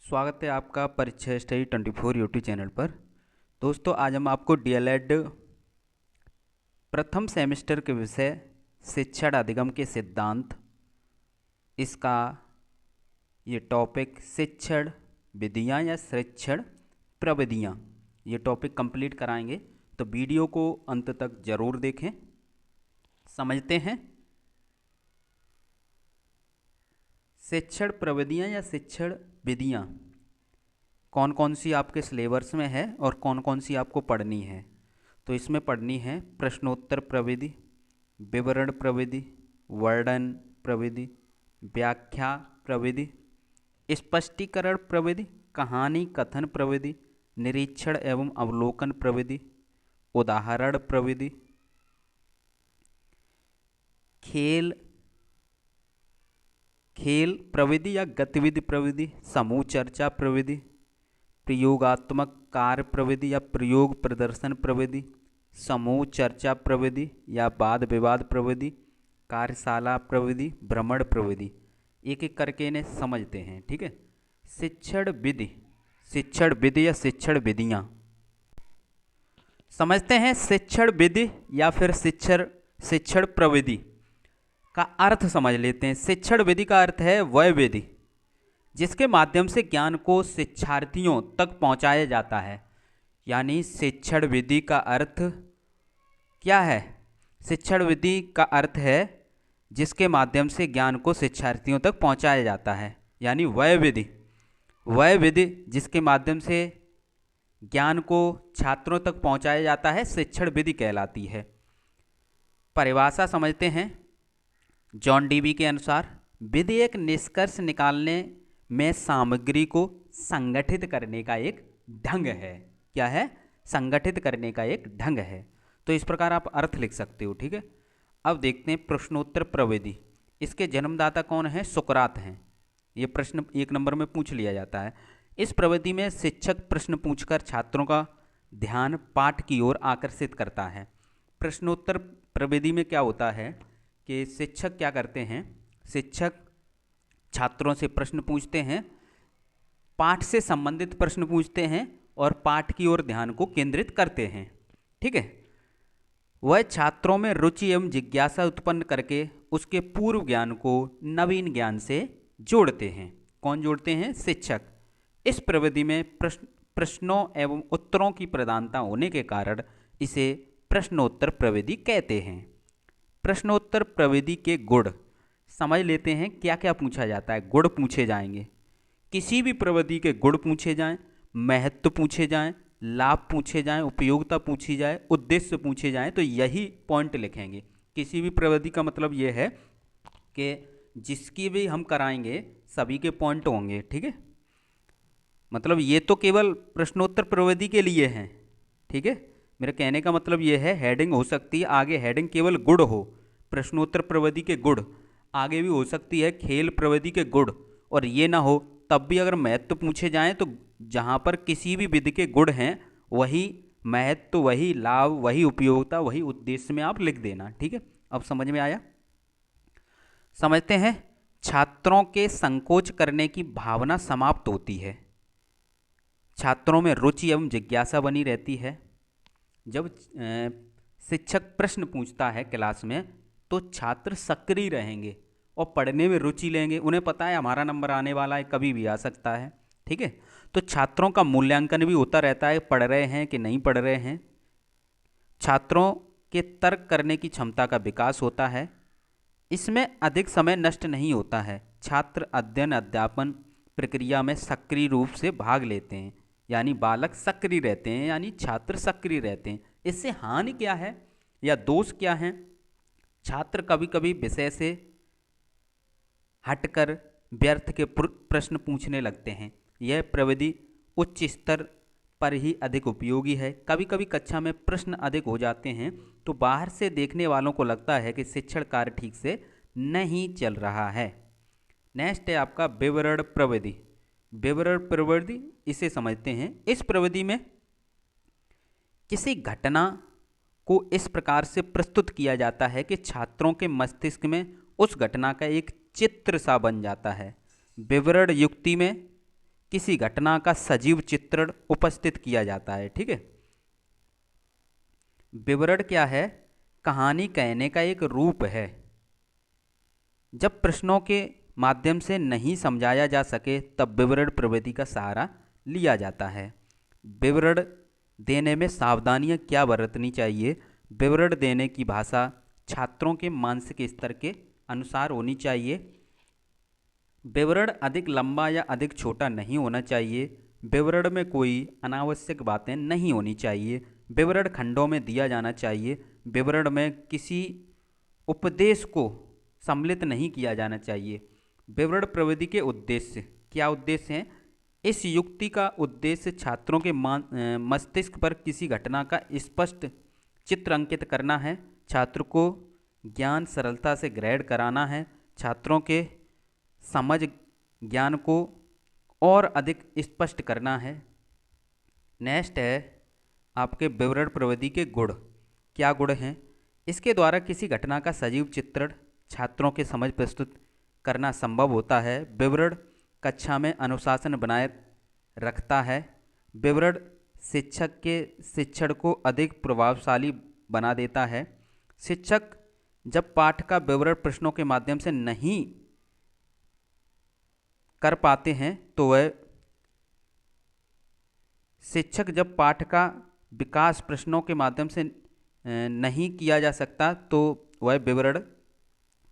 स्वागत है आपका परीक्षा स्टडी 24 यूट्यूब चैनल पर। दोस्तों, आज हम आपको डीएलएड प्रथम सेमेस्टर के विषय शिक्षण अधिगम के सिद्धांत, इसका ये टॉपिक शिक्षण विधियाँ या शिक्षण प्रविधियाँ, ये टॉपिक कंप्लीट कराएंगे। तो वीडियो को अंत तक ज़रूर देखें। समझते हैं शिक्षण प्रविधियाँ या शिक्षण विधियाँ कौन कौन सी आपके सिलेबस में है और कौन कौन सी आपको पढ़नी है। तो इसमें पढ़नी है प्रश्नोत्तर प्रविधि, विवरण प्रविधि, वर्णन प्रविधि, व्याख्या प्रविधि, स्पष्टीकरण प्रविधि, कहानी कथन प्रविधि, निरीक्षण एवं अवलोकन प्रविधि, उदाहरण प्रविधि, खेल प्रविधि या गतिविधि प्रविधि, समूह चर्चा प्रविधि, प्रयोगात्मक कार्य प्रविधि या प्रयोग प्रदर्शन प्रविधि, समूह चर्चा प्रविधि या वाद विवाद प्रविधि, कार्यशाला प्रविधि, भ्रमण प्रविधि। एक एक करके इन्हें समझते हैं, ठीक है। शिक्षण विधि या शिक्षण विधियाँ समझते हैं। शिक्षण विधि या फिर शिक्षण प्रविधि का अर्थ समझ लेते हैं। शिक्षण विधि का अर्थ है वह विधि जिसके माध्यम से ज्ञान को शिक्षार्थियों तक पहुंचाया जाता है। यानी शिक्षण विधि का अर्थ क्या है? शिक्षण विधि का अर्थ है जिसके माध्यम से ज्ञान को शिक्षार्थियों तक पहुंचाया जाता है। यानी वह विधि जिसके माध्यम से ज्ञान को छात्रों तक पहुंचाया जाता है शिक्षण विधि कहलाती है। परिभाषा समझते हैं। जॉन डीवी के अनुसार विधि एक निष्कर्ष निकालने में सामग्री को संगठित करने का एक ढंग है। क्या है? संगठित करने का एक ढंग है। तो इस प्रकार आप अर्थ लिख सकते हो, ठीक है। अब देखते हैं प्रश्नोत्तर प्रविधि। इसके जन्मदाता कौन है? सुकरात हैं। ये प्रश्न 1 नंबर में पूछ लिया जाता है। इस प्रविधि में शिक्षक प्रश्न पूछकर छात्रों का ध्यान पाठ की ओर आकर्षित करता है। प्रश्नोत्तर प्रविधि में क्या होता है कि शिक्षक क्या करते हैं? शिक्षक छात्रों से प्रश्न पूछते हैं, पाठ से संबंधित प्रश्न पूछते हैं और पाठ की ओर ध्यान को केंद्रित करते हैं, ठीक है। वह छात्रों में रुचि एवं जिज्ञासा उत्पन्न करके उसके पूर्व ज्ञान को नवीन ज्ञान से जोड़ते हैं। कौन जोड़ते हैं? शिक्षक। इस प्रविधि में प्रश्नों एवं उत्तरों की प्रधानता होने के कारण इसे प्रश्नोत्तर प्रविधि कहते हैं। प्रश्नोत्तर प्रविधि के गुण समझ लेते हैं। क्या क्या पूछा जाता है? गुण पूछे जाएंगे। किसी भी प्रविधि के गुण पूछे जाएं, महत्व पूछे जाएं, लाभ पूछे जाएं, उपयोगिता पूछी जाए, उद्देश्य पूछे जाएं, तो यही पॉइंट लिखेंगे। किसी भी प्रविधि का मतलब ये है कि जिसकी भी हम कराएंगे सभी के पॉइंट होंगे, ठीक है। मतलब ये तो केवल प्रश्नोत्तर प्रविधि के लिए हैं, ठीक है। मेरे कहने का मतलब ये है, हेडिंग हो सकती है आगे, हेडिंग केवल गुण हो, प्रश्नोत्तर प्रविधि के गुण। आगे भी हो सकती है खेल प्रविधि के गुण, और ये ना हो तब भी अगर महत्व पूछे जाएं तो जहाँ पर किसी भी विधि के गुण हैं वही महत्व, वही लाभ, वही उपयोगिता, वही उद्देश्य में आप लिख देना, ठीक है। अब समझ में आया? समझते हैं। छात्रों के संकोच करने की भावना समाप्त होती है। छात्रों में रुचि एवं जिज्ञासा बनी रहती है। जब शिक्षक प्रश्न पूछता है क्लास में तो छात्र सक्रिय रहेंगे और पढ़ने में रुचि लेंगे। उन्हें पता है हमारा नंबर आने वाला है, कभी भी आ सकता है, ठीक है। तो छात्रों का मूल्यांकन भी होता रहता है, पढ़ रहे हैं कि नहीं पढ़ रहे हैं। छात्रों के तर्क करने की क्षमता का विकास होता है। इसमें अधिक समय नष्ट नहीं होता है। छात्र अध्ययन अध्यापन प्रक्रिया में सक्रिय रूप से भाग लेते हैं। यानी बालक सक्रिय रहते हैं, यानी छात्र सक्रिय रहते हैं। इससे हानि क्या है या दोष क्या है? छात्र कभी कभी विषय से हटकर व्यर्थ के प्रश्न पूछने लगते हैं। यह प्रविधि उच्च स्तर पर ही अधिक उपयोगी है। कभी कभी कक्षा में प्रश्न अधिक हो जाते हैं तो बाहर से देखने वालों को लगता है कि शिक्षण कार्य ठीक से नहीं चल रहा है। नेक्स्ट है आपका विवरण प्रविधि। विवरण प्रविधि इसे समझते हैं। इस प्रविधि में किसी घटना को इस प्रकार से प्रस्तुत किया जाता है कि छात्रों के मस्तिष्क में उस घटना का एक चित्र सा बन जाता है। विवरण युक्ति में किसी घटना का सजीव चित्रण उपस्थित किया जाता है। ठीक है, विवरण क्या है? कहानी कहने का एक रूप है। जब प्रश्नों के माध्यम से नहीं समझाया जा सके तब विवरण प्रविधि का सहारा लिया जाता है। विवरण देने में सावधानियां क्या बरतनी चाहिए? विवरण देने की भाषा छात्रों के मानसिक स्तर के अनुसार होनी चाहिए। विवरण अधिक लंबा या अधिक छोटा नहीं होना चाहिए। विवरण में कोई अनावश्यक बातें नहीं होनी चाहिए। विवरण खंडों में दिया जाना चाहिए। विवरण में किसी उपदेश को सम्मिलित नहीं किया जाना चाहिए। विवरण प्रविधि के उद्देश्य क्या उद्देश्य हैं? इस युक्ति का उद्देश्य छात्रों के मस्तिष्क पर किसी घटना का स्पष्ट चित्र अंकित करना है। छात्र को ज्ञान सरलता से ग्रहण कराना है। छात्रों के समझ ज्ञान को और अधिक स्पष्ट करना है। नेक्स्ट है आपके विवरण प्रविधि के गुण। क्या गुण हैं? इसके द्वारा किसी घटना का सजीव चित्रण छात्रों के समझ प्रस्तुत करना संभव होता है। विवरण कक्षा में अनुशासन बनाए रखता है। विवरण शिक्षक के शिक्षण को अधिक प्रभावशाली बना देता है। शिक्षक जब पाठ का विवरण प्रश्नों के माध्यम से नहीं कर पाते हैं तो वह शिक्षक जब पाठ का विकास प्रश्नों के माध्यम से नहीं किया जा सकता तो वह विवरण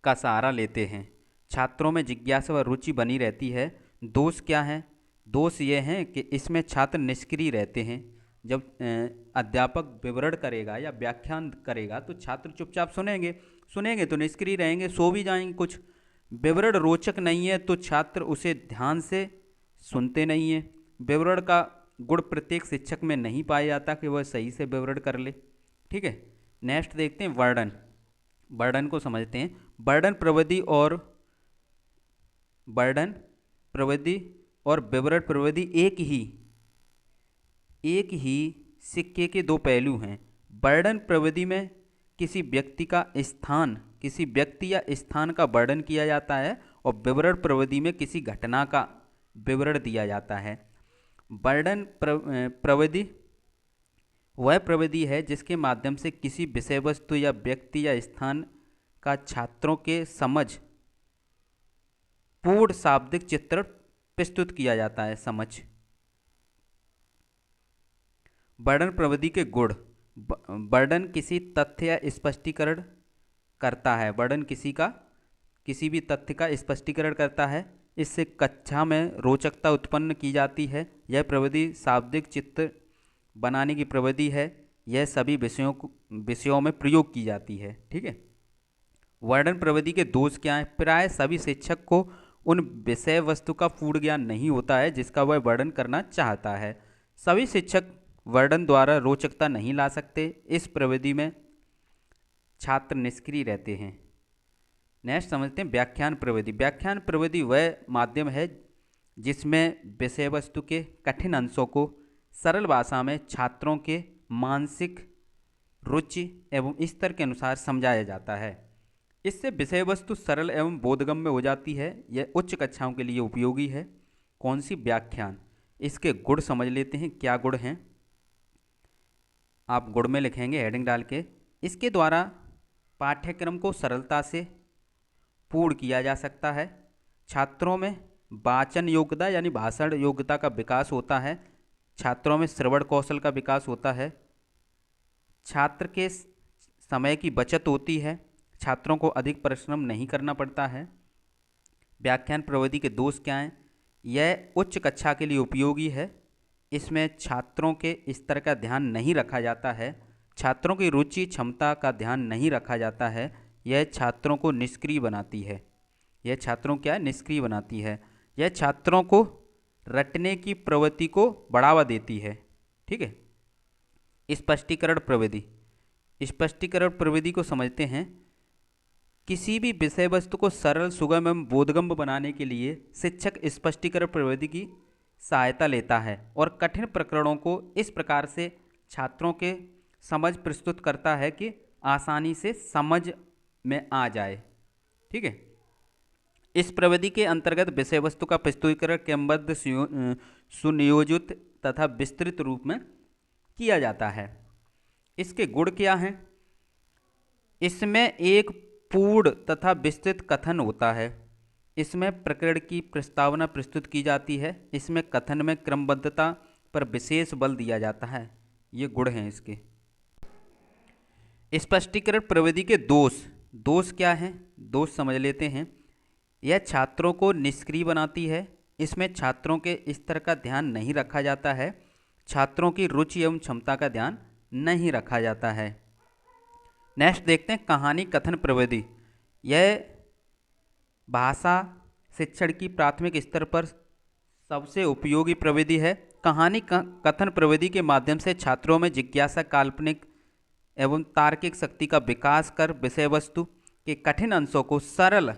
का सहारा लेते हैं। छात्रों में जिज्ञासा व रुचि बनी रहती है। दोष क्या है? दोष ये हैं कि इसमें छात्र निष्क्रिय रहते हैं। जब अध्यापक विवरण करेगा या व्याख्यान करेगा तो छात्र चुपचाप सुनेंगे तो निष्क्रिय रहेंगे, सो भी जाएंगे कुछ। विवरण रोचक नहीं है तो छात्र उसे ध्यान से सुनते नहीं हैं। विवरण का गुण प्रत्येक शिक्षक में नहीं पाया जाता कि वह सही से विवरण कर ले। ठीक है, नेक्स्ट देखते हैं वर्णन। वर्णन को समझते हैं। वर्णन प्रविधि और विवरण प्रविधि एक ही सिक्के के दो पहलू हैं। वर्णन प्रविधि में किसी व्यक्ति या स्थान का वर्णन किया जाता है और विवरण प्रविधि में किसी घटना का विवरण दिया जाता है। वर्णन प्रविधि वह प्रविधि है जिसके माध्यम से किसी विषय वस्तु या व्यक्ति या स्थान का छात्रों के समझ पूर्ण शाब्दिक चित्रण प्रस्तुत किया जाता है। वर्णन प्रविधि के गुण। वर्णन किसी तथ्य या स्पष्टीकरण करता है। वर्णन किसी भी तथ्य का स्पष्टीकरण करता है। इससे कक्षा में रोचकता उत्पन्न की जाती है। यह प्रविधि शाब्दिक चित्र बनाने की प्रविधि है। यह सभी विषयों में प्रयोग की जाती है। ठीक है, वर्णन प्रविधि के दोष क्या हैं? प्राय सभी शिक्षक को उन विषय वस्तु का पूर्ण ज्ञान नहीं होता है जिसका वह वर्णन करना चाहता है। सभी शिक्षक वर्णन द्वारा रोचकता नहीं ला सकते। इस प्रविधि में छात्र निष्क्रिय रहते हैं। नेक्स्ट समझते हैं व्याख्यान प्रविधि। व्याख्यान प्रविधि वह माध्यम है जिसमें विषय वस्तु के कठिन अंशों को सरल भाषा में छात्रों के मानसिक रुचि एवं स्तर के अनुसार समझाया जाता है। इससे विषय वस्तु सरल एवं बोधगम्य हो जाती है। यह उच्च कक्षाओं के लिए उपयोगी है। कौन सी? व्याख्यान। इसके गुण समझ लेते हैं। क्या गुण हैं? आप गुण में लिखेंगे हेडिंग डाल के। इसके द्वारा पाठ्यक्रम को सरलता से पूर्ण किया जा सकता है। छात्रों में वाचन योग्यता यानी भाषण योग्यता का विकास होता है। छात्रों में श्रवण कौशल का विकास होता है। छात्र के समय की बचत होती है। छात्रों को अधिक परिश्रम नहीं करना पड़ता है। व्याख्यान प्रविधि के दोष क्या हैं? यह उच्च कक्षा के लिए उपयोगी है। इसमें छात्रों के स्तर का ध्यान नहीं रखा जाता है। छात्रों की रुचि क्षमता का ध्यान नहीं रखा जाता है। यह छात्रों को निष्क्रिय बनाती है। यह छात्रों को रटने की प्रवृत्ति को बढ़ावा देती है। ठीक है, स्पष्टीकरण प्रविधि को समझते हैं। किसी भी विषय वस्तु को सरल, सुगम एवं बोधगम्य बनाने के लिए शिक्षक स्पष्टीकरण प्रविधि की सहायता लेता है और कठिन प्रकरणों को इस प्रकार से छात्रों के समझ प्रस्तुत करता है कि आसानी से समझ में आ जाए। ठीक है, इस प्रविधि के अंतर्गत विषय वस्तु का प्रस्तुतीकरण क्रमबद्ध, सुनियोजित तथा विस्तृत रूप में किया जाता है। इसके गुण क्या हैं? इसमें एक पूर्ण तथा विस्तृत कथन होता है। इसमें प्रकरण की प्रस्तावना प्रस्तुत की जाती है। इसमें कथन में क्रमबद्धता पर विशेष बल दिया जाता है। ये गुण हैं इसके। स्पष्टीकरण प्रविधि के दोष क्या हैं? दोष समझ लेते हैं। यह छात्रों को निष्क्रिय बनाती है। इसमें छात्रों के स्तर का ध्यान नहीं रखा जाता है। छात्रों की रुचि एवं क्षमता का ध्यान नहीं रखा जाता है। नेक्स्ट देखते हैं कहानी कथन प्रविधि। यह भाषा शिक्षण की प्राथमिक स्तर पर सबसे उपयोगी प्रविधि है। कहानी कथन प्रविधि के माध्यम से छात्रों में जिज्ञासा, काल्पनिक एवं तार्किक शक्ति का विकास कर विषय वस्तु के कठिन अंशों को सरल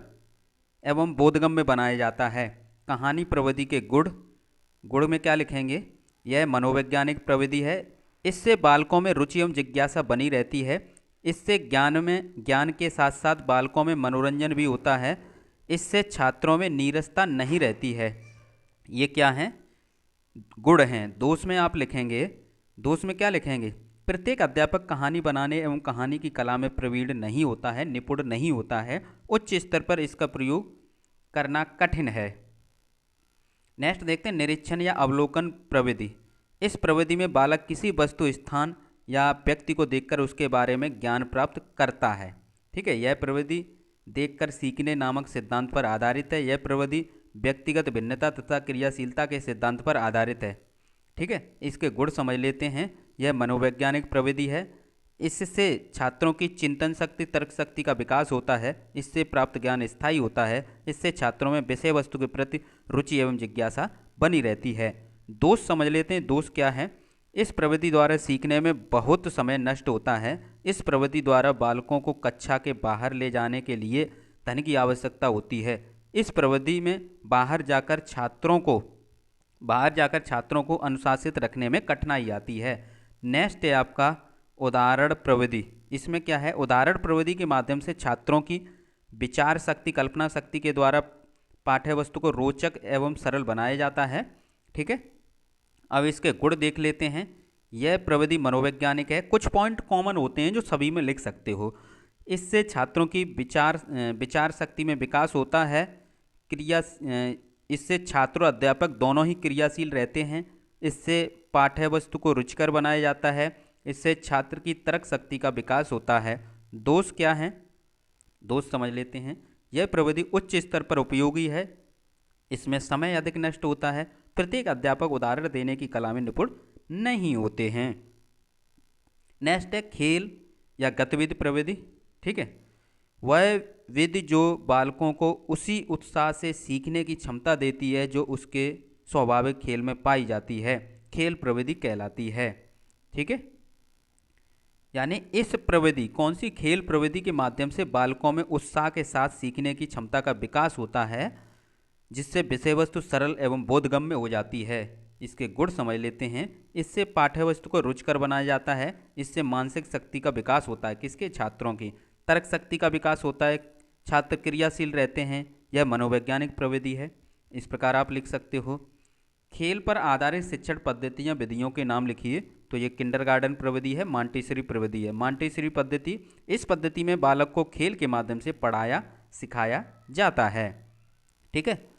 एवं बोधगम्य बनाया जाता है। कहानी प्रविधि के गुण में क्या लिखेंगे? यह मनोवैज्ञानिक प्रविधि है। इससे बालकों में रुचि एवं जिज्ञासा बनी रहती है। इससे ज्ञान के साथ साथ बालकों में मनोरंजन भी होता है। इससे छात्रों में नीरसता नहीं रहती है। ये क्या हैं? गुण हैं। दोष में आप लिखेंगे, दोष में क्या लिखेंगे? प्रत्येक अध्यापक कहानी बनाने एवं कहानी की कला में प्रवीण नहीं होता है, निपुण नहीं होता है। उच्च स्तर पर इसका प्रयोग करना कठिन है। नेक्स्ट देखते हैं निरीक्षण या अवलोकन प्रविधि। इस प्रविधि में बालक किसी वस्तु, स्थान या व्यक्ति को देखकर उसके बारे में ज्ञान प्राप्त करता है। ठीक है, यह प्रविधि देखकर सीखने नामक सिद्धांत पर आधारित है। यह प्रविधि व्यक्तिगत भिन्नता तथा क्रियाशीलता के सिद्धांत पर आधारित है। ठीक है, इसके गुण समझ लेते हैं। यह मनोवैज्ञानिक प्रविधि है। इससे छात्रों की चिंतन शक्ति, तर्क शक्ति का विकास होता है। इससे प्राप्त ज्ञान स्थायी होता है। इससे छात्रों में विषय वस्तु के प्रति रुचि एवं जिज्ञासा बनी रहती है। दोष समझ लेते हैं। दोष क्या है? इस प्रविधि द्वारा सीखने में बहुत समय नष्ट होता है। इस प्रविधि द्वारा बालकों को कक्षा के बाहर ले जाने के लिए धन की आवश्यकता होती है। इस प्रविधि में बाहर जाकर छात्रों को अनुशासित रखने में कठिनाई आती है। नेक्स्ट है आपका उदाहरण प्रविधि। इसमें क्या है? उदाहरण प्रविधि के माध्यम से छात्रों की विचार शक्ति, कल्पना शक्ति के द्वारा पाठ्य वस्तु को रोचक एवं सरल बनाया जाता है। ठीक है, अब इसके गुण देख लेते हैं। यह प्रविधि मनोवैज्ञानिक है। कुछ पॉइंट कॉमन होते हैं जो सभी में लिख सकते हो। इससे छात्रों की विचार शक्ति में विकास होता है। इससे छात्र और अध्यापक दोनों ही क्रियाशील रहते हैं। इससे पाठ्य वस्तु को रुचिकर बनाया जाता है। इससे छात्र की तर्क शक्ति का विकास होता है। दोष क्या हैं? दोष समझ लेते हैं। यह प्रविधि उच्च स्तर पर उपयोगी है। इसमें समय अधिक नष्ट होता है। प्रत्येक अध्यापक उदाहरण देने की कला में निपुण नहीं होते हैं। नेक्स्ट है खेल या गतिविधि प्रविधि। ठीक है, वह विधि जो बालकों को उसी उत्साह से सीखने की क्षमता देती है जो उसके स्वाभाविक खेल में पाई जाती है, खेल प्रविधि कहलाती है। ठीक है, यानी इस प्रविधि, कौन सी? खेल प्रविधि के माध्यम से बालकों में उत्साह के साथ सीखने की क्षमता का विकास होता है, जिससे विषय वस्तु सरल एवं बोधगम्य हो जाती है। इसके गुण समझ लेते हैं। इससे पाठ्य वस्तु को रुचिकर बनाया जाता है। इससे मानसिक शक्ति का विकास होता है। किसके? छात्रों की। तर्क शक्ति का विकास होता है। छात्र क्रियाशील रहते हैं। यह मनोवैज्ञानिक प्रविधि है। इस प्रकार आप लिख सकते हो। खेल पर आधारित शिक्षण पद्धतियाँ, विधियों के नाम लिखिए। तो ये किंडरगार्टन प्रविधि है, मॉन्टेसरी प्रविधि है। मॉन्टेसरी पद्धति, इस पद्धति में बालक को खेल के माध्यम से पढ़ाया सिखाया जाता है। ठीक है,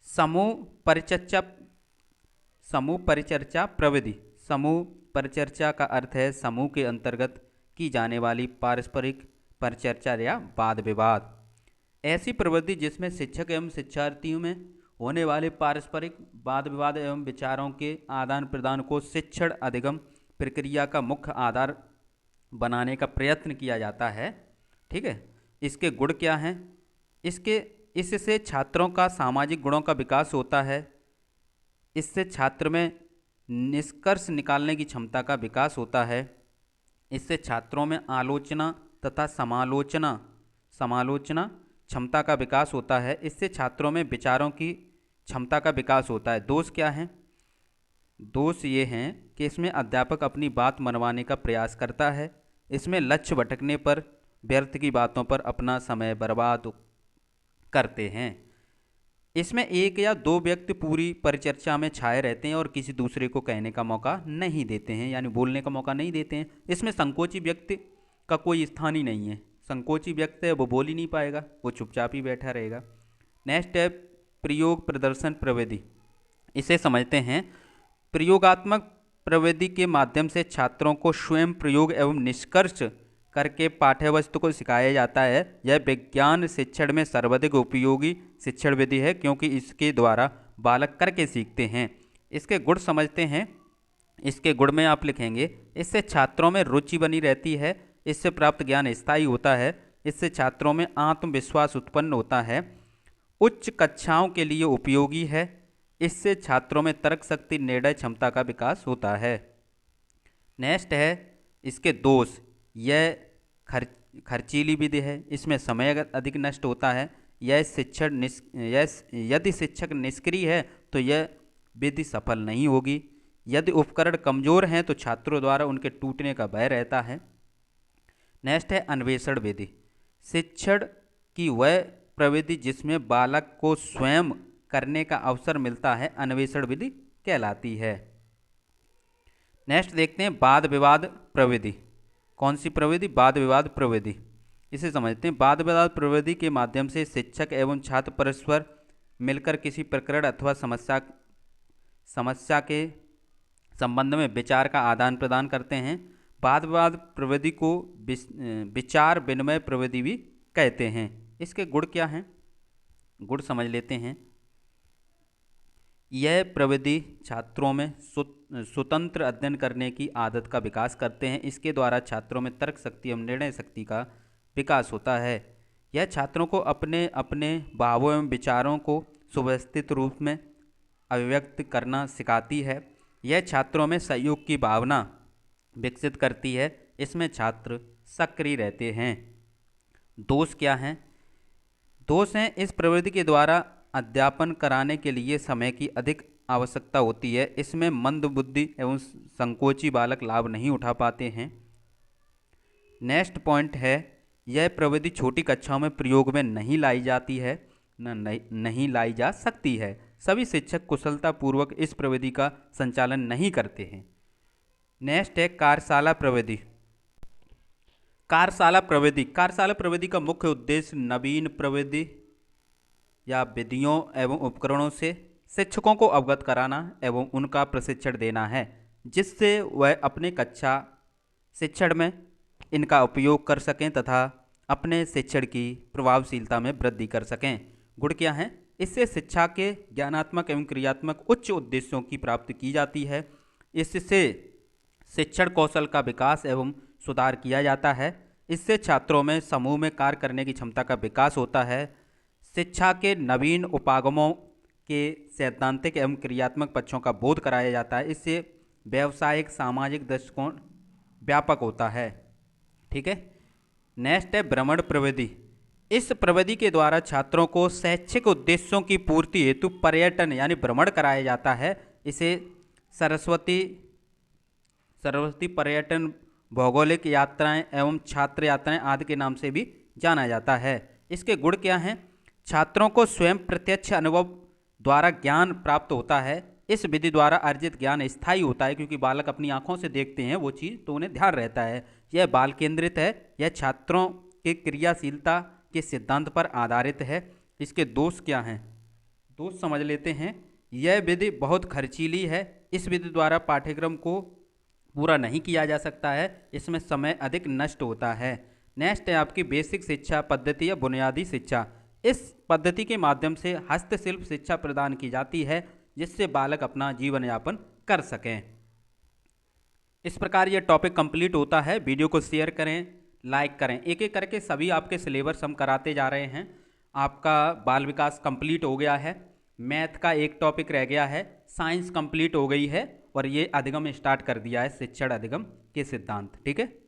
समूह परिचर्चा प्रविधि। समूह परिचर्चा का अर्थ है समूह के अंतर्गत की जाने वाली पारस्परिक परिचर्चा या वाद विवाद। ऐसी प्रविधि जिसमें शिक्षक एवं शिक्षार्थियों में होने वाले पारस्परिक वाद विवाद एवं विचारों के आदान प्रदान को शिक्षण अधिगम प्रक्रिया का मुख्य आधार बनाने का प्रयत्न किया जाता है। ठीक है, इसके गुण क्या हैं? इससे छात्रों का सामाजिक गुणों का विकास होता है। इससे छात्र में निष्कर्ष निकालने की क्षमता का विकास होता है। इससे छात्रों में आलोचना तथा समालोचना क्षमता का विकास होता है। इससे छात्रों में विचारों की क्षमता का विकास होता है। दोष क्या हैं? दोष ये हैं कि इसमें अध्यापक अपनी बात मनवाने का प्रयास करता है। इसमें लक्ष्य भटकने पर व्यर्थ की बातों पर अपना समय बर्बाद करते हैं। इसमें एक या दो व्यक्ति पूरी परिचर्चा में छाए रहते हैं और किसी दूसरे को कहने का मौका नहीं देते हैं, यानी बोलने का मौका नहीं देते हैं। इसमें संकोची व्यक्ति का कोई स्थान ही नहीं है। संकोची व्यक्ति है वो बोल ही नहीं पाएगा, वो चुपचाप ही बैठा रहेगा। नेक्स्ट है प्रयोग प्रदर्शन प्रविधि। इसे समझते हैं। प्रयोगात्मक प्रविधि के माध्यम से छात्रों को स्वयं प्रयोग एवं निष्कर्ष करके पाठ्यवस्तु को सिखाया जाता है। यह विज्ञान शिक्षण में सर्वाधिक उपयोगी शिक्षण विधि है, क्योंकि इसके द्वारा बालक करके सीखते हैं। इसके गुण समझते हैं। इसके गुण में आप लिखेंगे, इससे छात्रों में रुचि बनी रहती है, इससे प्राप्त ज्ञान स्थायी होता है, इससे छात्रों में आत्मविश्वास उत्पन्न होता है, उच्च कक्षाओं के लिए उपयोगी है, इससे छात्रों में तर्क शक्ति निर्णय क्षमता का विकास होता है। नेक्स्ट है इसके दोष। यह खर्चीली विधि है, इसमें समय अधिक नष्ट होता है। यदि शिक्षक निष्क्रिय है तो यह विधि सफल नहीं होगी। यदि उपकरण कमजोर हैं तो छात्रों द्वारा उनके टूटने का भय रहता है। नेक्स्ट है अन्वेषण विधि। शिक्षण की वह प्रविधि जिसमें बालक को स्वयं करने का अवसर मिलता है, अन्वेषण विधि कहलाती है। नेक्स्ट देखते हैं वाद विवाद प्रविधि। कौन सी प्रविधि? वाद विवाद प्रविधि। इसे समझते हैं। वाद विवाद प्रविधि के माध्यम से शिक्षक एवं छात्र परस्पर मिलकर किसी प्रकरण अथवा समस्या के संबंध में विचार का आदान प्रदान करते हैं। वाद विवाद प्रविधि को विचार विनिमय प्रविधि भी कहते हैं। इसके गुण क्या हैं? गुण समझ लेते हैं। यह प्रविधि छात्रों में स्वतंत्र अध्ययन करने की आदत का विकास करते हैं। इसके द्वारा छात्रों में तर्क शक्ति एवं निर्णय शक्ति का विकास होता है। यह छात्रों को अपने अपने भावों एवं विचारों को सुव्यवस्थित रूप में अभिव्यक्त करना सिखाती है। यह छात्रों में सहयोग की भावना विकसित करती है। इसमें छात्र सक्रिय रहते हैं। दोष क्या हैं? दोष हैं, इस प्रवृत्ति के द्वारा अध्यापन कराने के लिए समय की अधिक आवश्यकता होती है। इसमें मंद बुद्धि एवं संकोची बालक लाभ नहीं उठा पाते हैं। नेक्स्ट पॉइंट है, यह प्रविधि छोटी कक्षाओं में प्रयोग में नहीं लाई जाती है, नहीं लाई जा सकती है। सभी शिक्षक कुशलतापूर्वक इस प्रविधि का संचालन नहीं करते हैं। नेक्स्ट है कार्यशाला प्रविधि। कार्यशाला प्रविधि। कार्यशाला प्रविधि का मुख्य उद्देश्य नवीन प्रविधि या विधियों एवं उपकरणों से शिक्षकों को अवगत कराना एवं उनका प्रशिक्षण देना है, जिससे वह अपने कक्षा शिक्षण में इनका उपयोग कर सकें तथा अपने शिक्षण की प्रभावशीलता में वृद्धि कर सकें। गुण क्या हैं? इससे शिक्षा के ज्ञानात्मक एवं क्रियात्मक उच्च उद्देश्यों की प्राप्ति की जाती है। इससे शिक्षण कौशल का विकास एवं सुधार किया जाता है। इससे छात्रों में समूह में कार्य करने की क्षमता का विकास होता है। शिक्षा के नवीन उपागमों के सैद्धांतिक एवं क्रियात्मक पक्षों का बोध कराया जाता है। इससे व्यावसायिक सामाजिक दृष्टिकोण व्यापक होता है। ठीक है। नेक्स्ट है भ्रमण प्रविधि। इस प्रविधि के द्वारा छात्रों को शैक्षिक उद्देश्यों की पूर्ति हेतु पर्यटन यानी भ्रमण कराया जाता है। इसे सरस्वती पर्यटन, भौगोलिक यात्राएं एवं छात्र यात्राएं आदि के नाम से भी जाना जाता है। इसके गुण क्या हैं? छात्रों को स्वयं प्रत्यक्ष अनुभव द्वारा ज्ञान प्राप्त होता है। इस विधि द्वारा अर्जित ज्ञान स्थायी होता है, क्योंकि बालक अपनी आंखों से देखते हैं वो चीज़, तो उन्हें ध्यान रहता है। यह बाल केंद्रित है। यह छात्रों के क्रियाशीलता के सिद्धांत पर आधारित है। इसके दोष क्या हैं? दोष समझ लेते हैं। यह विधि बहुत खर्चीली है। इस विधि द्वारा पाठ्यक्रम को पूरा नहीं किया जा सकता है। इसमें समय अधिक नष्ट होता है। नेक्स्ट है आपकी बेसिक शिक्षा पद्धति या बुनियादी शिक्षा। इस पद्धति के माध्यम से हस्तशिल्प शिक्षा प्रदान की जाती है, जिससे बालक अपना जीवन यापन कर सकें। इस प्रकार यह टॉपिक कंप्लीट होता है। वीडियो को शेयर करें, लाइक करें। एक एक करके सभी आपके सिलेबस हम कराते जा रहे हैं। आपका बाल विकास कंप्लीट हो गया है। मैथ का एक टॉपिक रह गया है। साइंस कंप्लीट हो गई है और ये अधिगम स्टार्ट कर दिया है, शिक्षण अधिगम के सिद्धांत। ठीक है।